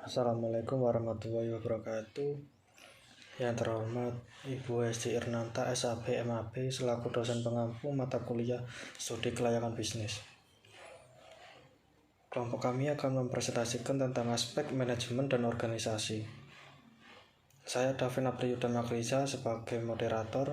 Assalamualaikum warahmatullahi wabarakatuh. Yang terhormat Ibu Hesti Irnanta SAB MAB selaku dosen pengampu mata kuliah studi kelayakan bisnis. Kelompok kami akan mempresentasikan tentang aspek manajemen dan organisasi. Saya Davin Abriyuda Makriza sebagai moderator,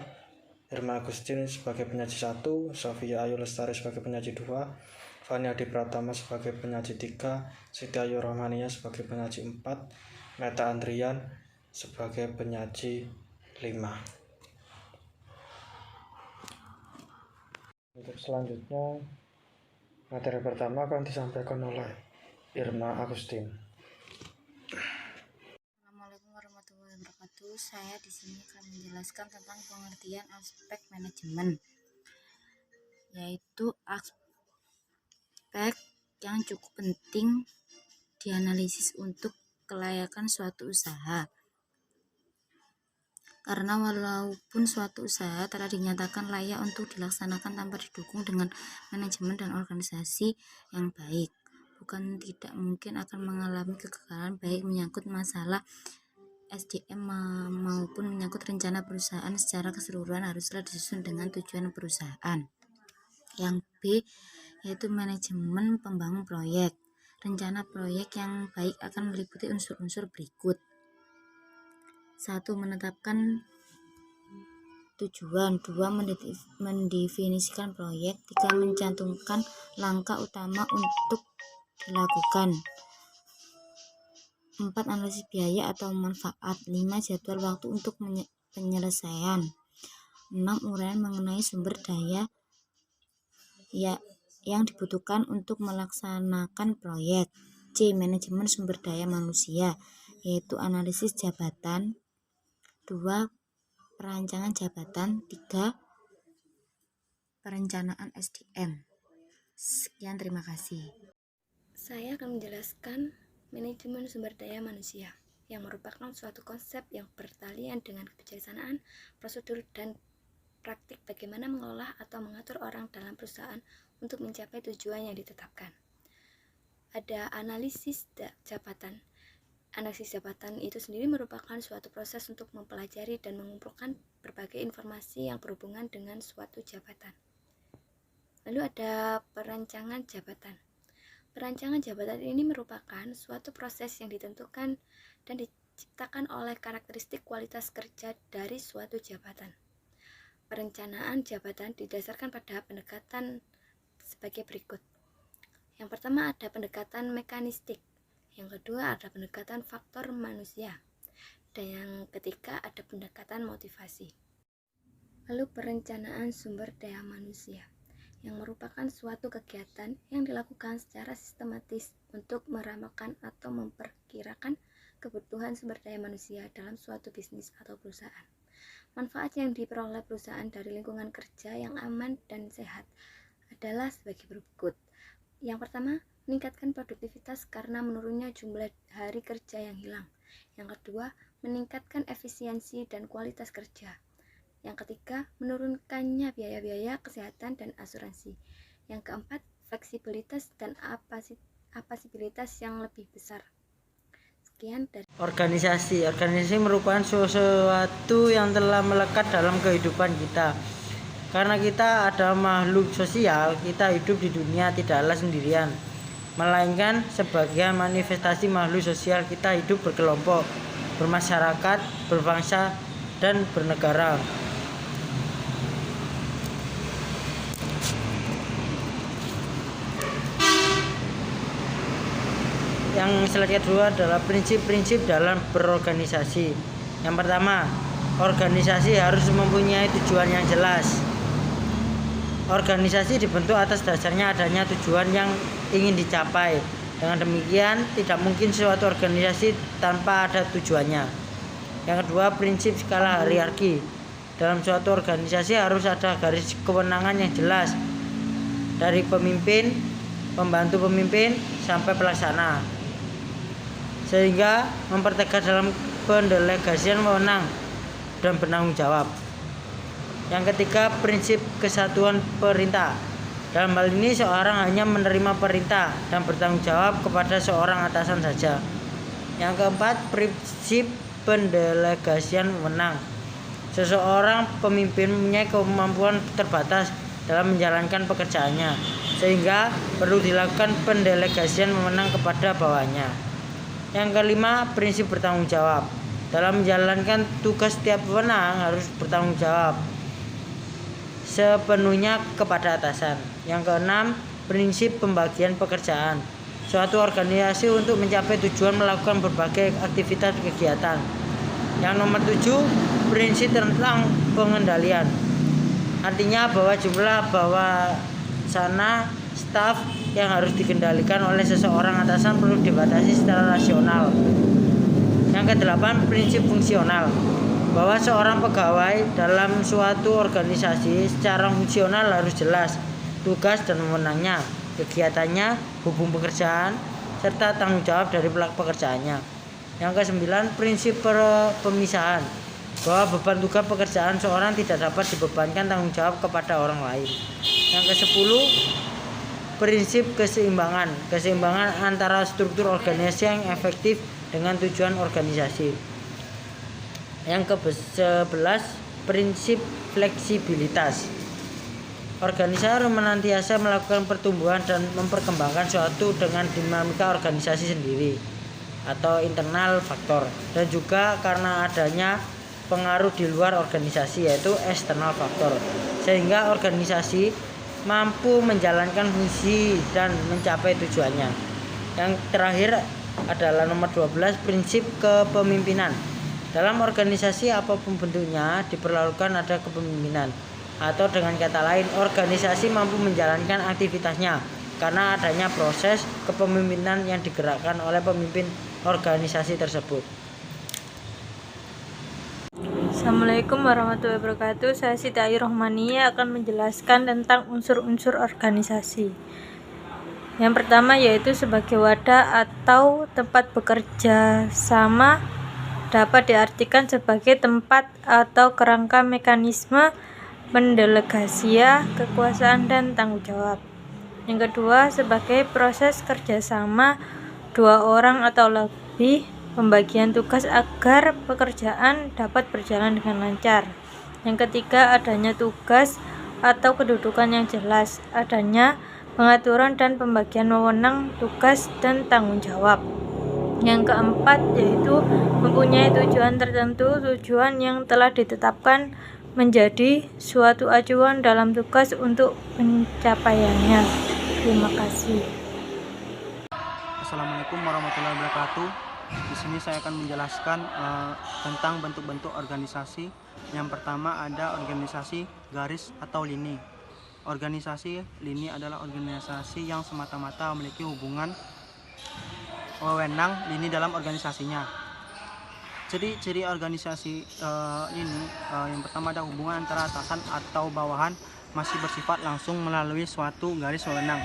Irma Agustin sebagai penyaji 1, Sofia Ayu Lestari sebagai penyaji 2, Fani Adi Pratama sebagai penyaji 3, Siti Ayu Rahmania sebagai penyaji 4, Meta Andrian sebagai penyaji 5. Untuk selanjutnya, materi pertama akan disampaikan oleh Irma Agustin. Assalamualaikum warahmatullahi wabarakatuh. Saya di sini akan menjelaskan tentang pengertian aspek manajemen, yaitu aspek yang cukup penting dianalisis untuk kelayakan suatu usaha. Karena walaupun suatu usaha telah dinyatakan layak untuk dilaksanakan tanpa didukung dengan manajemen dan organisasi yang baik, bukan tidak mungkin akan mengalami kegagalan baik menyangkut masalah SDM maupun menyangkut rencana perusahaan secara keseluruhan haruslah disusun dengan tujuan perusahaan. Yang B yaitu manajemen pembangun proyek. Rencana proyek yang baik akan meliputi unsur-unsur berikut. 1. Menetapkan tujuan. 2. Mendefinisikan proyek. 3. Mencantumkan langkah utama untuk dilakukan. 4. Analisis biaya atau manfaat. 5. Jadwal waktu untuk penyelesaian. 6. Uraian mengenai sumber daya yang dibutuhkan untuk melaksanakan proyek. C. Manajemen sumber daya manusia, yaitu analisis jabatan. 2. Perancangan jabatan. 3. Perencanaan SDM. Sekian, terima kasih. Saya akan menjelaskan manajemen sumber daya manusia, yang merupakan suatu konsep yang bertalian dengan kebijaksanaan, prosedur, dan praktik bagaimana mengelola atau mengatur orang dalam perusahaan untuk mencapai tujuan yang ditetapkan. Ada analisis jabatan. Analisis jabatan itu sendiri merupakan suatu proses untuk mempelajari dan mengumpulkan berbagai informasi yang berhubungan dengan suatu jabatan. Lalu ada perancangan jabatan. Perancangan jabatan ini merupakan suatu proses yang ditentukan dan diciptakan oleh karakteristik kualitas kerja dari suatu jabatan. Perencanaan jabatan didasarkan pada pendekatan sebagai berikut. Yang pertama ada pendekatan mekanistik, yang kedua ada pendekatan faktor manusia, dan yang ketiga ada pendekatan motivasi. Lalu perencanaan sumber daya manusia, yang merupakan suatu kegiatan yang dilakukan secara sistematis untuk meramalkan atau memperkirakan kebutuhan sumber daya manusia dalam suatu bisnis atau perusahaan. Manfaat yang diperoleh perusahaan dari lingkungan kerja yang aman dan sehat adalah sebagai berikut. Yang pertama, meningkatkan produktivitas karena menurunnya jumlah hari kerja yang hilang. Yang kedua, meningkatkan efisiensi dan kualitas kerja. Yang ketiga, menurunkannya biaya-biaya kesehatan dan asuransi. Yang keempat, fleksibilitas dan apasibilitas yang lebih besar. Sekian dari Organisasi merupakan sesuatu yang telah melekat dalam kehidupan kita. Karena kita adalah makhluk sosial, kita hidup di dunia tidaklah sendirian, melainkan sebagai manifestasi makhluk sosial. Kita hidup berkelompok, bermasyarakat, berbangsa, dan bernegara. Yang selanjutnya kedua adalah prinsip-prinsip dalam berorganisasi. Yang pertama, organisasi harus mempunyai tujuan yang jelas. Organisasi dibentuk atas dasarnya adanya tujuan yang ingin dicapai. Dengan demikian, tidak mungkin suatu organisasi tanpa ada tujuannya. Yang kedua, prinsip skala hierarki. Dalam suatu organisasi harus ada garis kewenangan yang jelas dari pemimpin, pembantu pemimpin, sampai pelaksana, sehingga mempertegas dalam pendelegasian wewenang dan bertanggung jawab. Yang ketiga, prinsip kesatuan perintah. Dalam hal ini seorang hanya menerima perintah dan bertanggung jawab kepada seorang atasan saja. Yang keempat, prinsip pendelegasian wewenang. Seseorang pemimpin mempunyai kemampuan terbatas dalam menjalankan pekerjaannya, sehingga perlu dilakukan pendelegasian wewenang kepada bawahannya. Yang kelima, prinsip bertanggung jawab. Dalam menjalankan tugas, setiap wewenang harus bertanggung jawab sepenuhnya kepada atasan. Yang keenam, prinsip pembagian pekerjaan. Suatu organisasi untuk mencapai tujuan melakukan berbagai aktivitas kegiatan. Yang nomor 7, prinsip tentang pengendalian. Artinya bahwa jumlah bawah sana staf yang harus dikendalikan oleh seseorang atasan perlu dibatasi secara rasional. Yang kedelapan, prinsip fungsional. Bahwa seorang pegawai dalam suatu organisasi secara fungsional harus jelas tugas dan wewenangnya, kegiatannya, hubung pekerjaan, serta tanggung jawab dari pelaku pekerjaannya. Yang kesembilan, prinsip pemisahan. Bahwa beban tugas pekerjaan seorang tidak dapat dibebankan tanggung jawab kepada orang lain. Yang ke-10, prinsip keseimbangan. Keseimbangan antara struktur organisasi yang efektif dengan tujuan organisasi. Yang ke-11, prinsip fleksibilitas. Organisasi harus menantiasa melakukan pertumbuhan dan memperkembangkan suatu dengan dinamika organisasi sendiri atau internal faktor, dan juga karena adanya pengaruh di luar organisasi yaitu eksternal faktor, sehingga organisasi mampu menjalankan fungsi dan mencapai tujuannya. Yang terakhir adalah nomor 12, prinsip kepemimpinan. Dalam organisasi apapun bentuknya diperlukan ada kepemimpinan, atau dengan kata lain organisasi mampu menjalankan aktivitasnya karena adanya proses kepemimpinan yang digerakkan oleh pemimpin organisasi tersebut. Assalamualaikum warahmatullahi wabarakatuh. Saya Siti Ayu Rohmania akan menjelaskan tentang unsur-unsur organisasi. Yang pertama yaitu sebagai wadah atau tempat bekerja sama, dapat diartikan sebagai tempat atau kerangka mekanisme pendelegasian kekuasaan dan tanggung jawab. Yang kedua, sebagai proses kerjasama dua orang atau lebih, pembagian tugas agar pekerjaan dapat berjalan dengan lancar. Yang ketiga, adanya tugas atau kedudukan yang jelas, adanya pengaturan dan pembagian wewenang, tugas dan tanggung jawab. Yang keempat yaitu mempunyai tujuan tertentu, tujuan yang telah ditetapkan menjadi suatu acuan dalam tugas untuk pencapaiannya. Terima kasih. Assalamualaikum warahmatullahi wabarakatuh. Di sini saya akan menjelaskan tentang bentuk-bentuk organisasi. Yang pertama ada organisasi garis atau lini. Organisasi lini adalah organisasi yang semata-mata memiliki hubungan wewenang lini dalam organisasinya. Ciri-ciri organisasi ini yang pertama ada hubungan antara atasan atau bawahan masih bersifat langsung melalui suatu garis wewenang.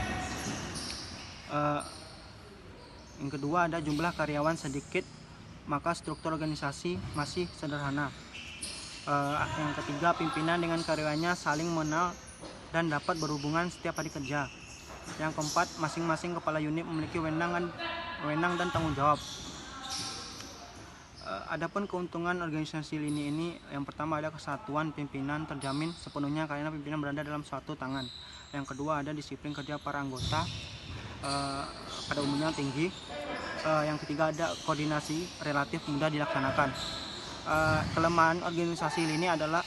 Yang kedua ada jumlah karyawan sedikit, maka struktur organisasi masih sederhana. Yang ketiga, pimpinan dengan karyawannya saling mengenal dan dapat berhubungan setiap hari kerja. Yang keempat, masing-masing kepala unit memiliki wewenang dan tanggung jawab. Adapun keuntungan organisasi lini ini, yang pertama ada kesatuan pimpinan terjamin sepenuhnya karena pimpinan berada dalam suatu tangan. Yang kedua ada disiplin kerja para anggota pada umumnya tinggi. Yang ketiga ada koordinasi relatif mudah dilaksanakan. Kelemahan organisasi lini adalah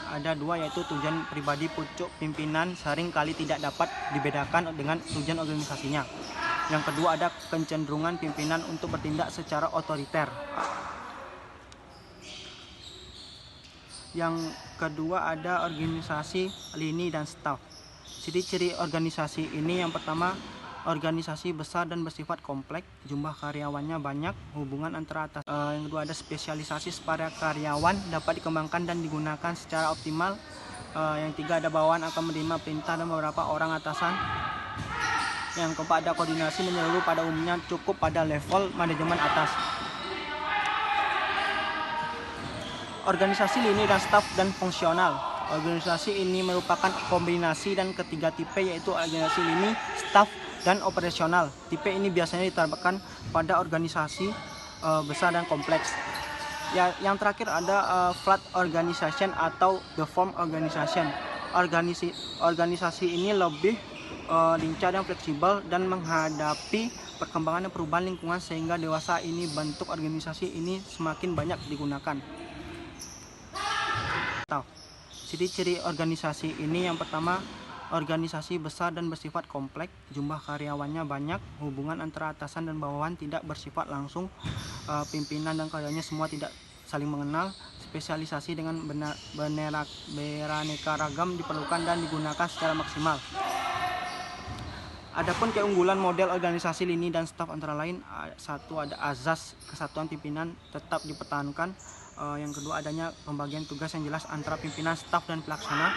ada dua, yaitu tujuan pribadi pucuk pimpinan sering kali tidak dapat dibedakan dengan tujuan organisasinya. Yang kedua ada kecenderungan pimpinan untuk bertindak secara otoriter. Yang kedua ada organisasi lini dan staf. Ciri-ciri organisasi ini yang pertama, organisasi besar dan bersifat kompleks, jumlah karyawannya banyak, hubungan antara atas. Yang kedua ada spesialisasi para karyawan dapat dikembangkan dan digunakan secara optimal. Yang tiga ada bawahan akan menerima perintah dan beberapa orang atasan. Yang keempat ada koordinasi menyeluruh, pada umumnya cukup pada level manajemen atas. Organisasi lini dan staf dan fungsional. Organisasi ini merupakan kombinasi dan ketiga tipe, yaitu organisasi lini, staf, dan operasional. Tipe ini biasanya diterapkan pada organisasi besar dan kompleks. Ya, yang terakhir ada flat organization atau the form organization. Organisasi ini lebih lincah dan fleksibel dan menghadapi perkembangan dan perubahan lingkungan, sehingga dewasa ini bentuk organisasi ini semakin banyak digunakan. Ciri-ciri organisasi ini yang pertama, organisasi besar dan bersifat kompleks, jumlah karyawannya banyak, hubungan antara atasan dan bawahan tidak bersifat langsung, pimpinan dan karyawannya semua tidak saling mengenal, spesialisasi dengan beraneka ragam diperlukan dan digunakan secara maksimal. Adapun keunggulan model organisasi lini dan staf antara lain, satu ada azas kesatuan pimpinan tetap dipertahankan. Yang kedua adanya pembagian tugas yang jelas antara pimpinan, staf, dan pelaksana.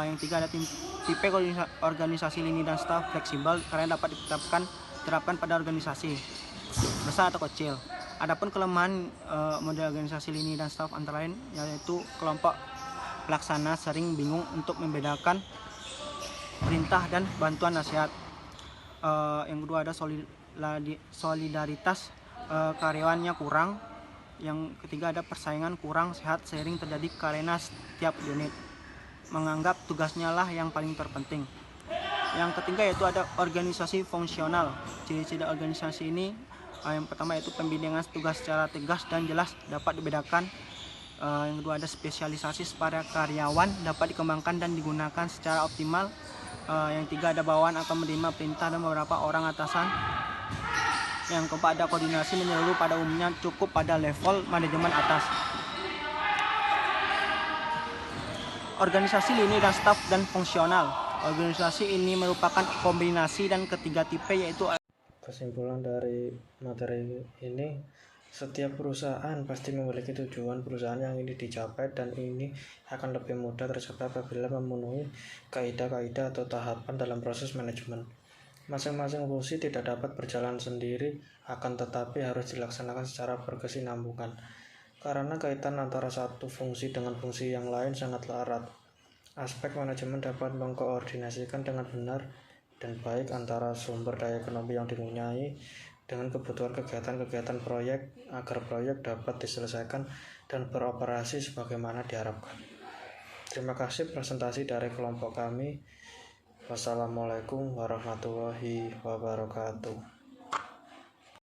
Yang tiga ada tipe organisasi lini dan staf fleksibel karena dapat diterapkan pada organisasi besar atau kecil. Adapun kelemahan model organisasi lini dan staf antara lain yaitu kelompok pelaksana sering bingung untuk membedakan perintah dan bantuan nasihat. Yang kedua ada solidaritas karyawannya kurang. Yang ketiga ada persaingan kurang sehat sering terjadi karena setiap unit menganggap tugasnya lah yang paling terpenting. Yang ketiga yaitu ada organisasi fungsional. Ciri-ciri organisasi ini yang pertama yaitu pembidangan tugas secara tegas dan jelas dapat dibedakan. Yang kedua ada spesialisasi para karyawan dapat dikembangkan dan digunakan secara optimal. Yang tiga ada bawahan atau menerima perintah dan beberapa orang atasan. Yang keempat ada koordinasi menyeluruh pada umumnya cukup pada level manajemen atas. Organisasi lini dan staf dan fungsional. Organisasi ini merupakan kombinasi dan ketiga tipe, yaitu kesimpulan dari materi ini, setiap perusahaan pasti memiliki tujuan perusahaan yang ingin dicapai, dan ini akan lebih mudah tercapai apabila memenuhi kaidah-kaidah atau tahapan dalam proses manajemen. Masing-masing fungsi tidak dapat berjalan sendiri, akan tetapi harus dilaksanakan secara berkesinambungan. Karena kaitan antara satu fungsi dengan fungsi yang lain sangatlah erat. Aspek manajemen dapat mengkoordinasikan dengan benar dan baik antara sumber daya ekonomi yang dipunyai dengan kebutuhan kegiatan-kegiatan proyek agar proyek dapat diselesaikan dan beroperasi sebagaimana diharapkan. Terima kasih presentasi dari kelompok kami. Wassalamualaikum warahmatullahi wabarakatuh.